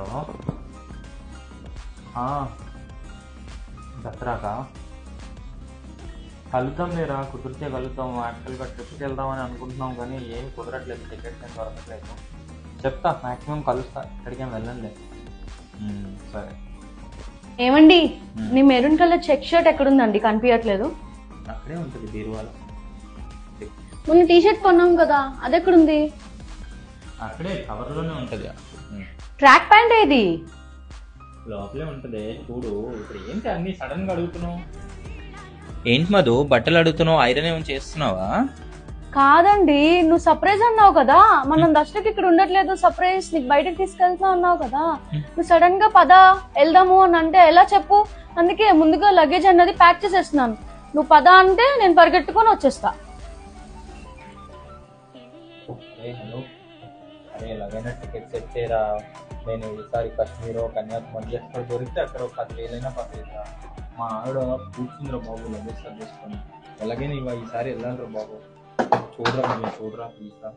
Hello దసరాకా కలుద్దాం లేరా, కుదిరితే కలుద్దాం. యాక్చువల్గా ట్రిప్కి వెళ్దామని అనుకుంటున్నాం కానీ ఏం కుదరట్లేదు, టికెట్స్ ఏం దొరకట్లేదు. చెప్తా, మ్యాక్సిమం కలుస్తా, ఎక్కడికేం వెళ్ళండి. సరే. ఏమండి, నీ మెరూన్ కలర్ చెక్ షర్ట్ ఎక్కడుందండి? కనిపించట్లేదు. అక్కడే ఉంటుంది బీరువాలో. మొన్న టీ షర్ట్ కొన్నాం కదా, అది ఎక్కడుంది? అక్కడే కవర్లోనే ఉంటుంది. ట్రాక్ ప్యాంట్ ఏది? లోపలే ఉంటుంది, చూడు. ఇప్పుడు ఏంటి అన్ని సడన్ గా అడుగుతున్నావు? ఏంటి మధు, బట్టలు అడుగుతున్నావు? ఐరన్ ఏమైనా చేస్తున్నావా? కాదండి, నువ్వు సర్ప్రైజ్ అన్నావు కదా, మనం దసరాకి ఇక్కడ ఉండట్లేదు, సర్ప్రైజ్ నీకు బయటకు తీసుకెళ్తున్నావు అన్నావు కదా. నువ్వు సడన్ గా పద వెళ్దాము అని అంటే ఎలా చెప్పు? అందుకే ముందుగా లగేజ్ అన్నది ప్యాక్ చేసేస్తున్నాను. నువ్వు పద అంటే నేను పరిగెట్టుకొని వచ్చేస్తా. హలో, అరే ఎలాగైనా టికెట్ సెట్ చేయరా. నేను ఈసారి కాశ్మీర్, కన్యాకుమారి ఎక్కడ దొరికితే అక్కడ 10,000 పర్లేదురా. మా ఆవిడ కూర్చుందిరా బాబు, లగేజ్ సర్దేసుకొని. ఎలాగైనా ఈసారి వెళ్ళాలిరా బాబు. చూడరా ప్లీజ్ రా.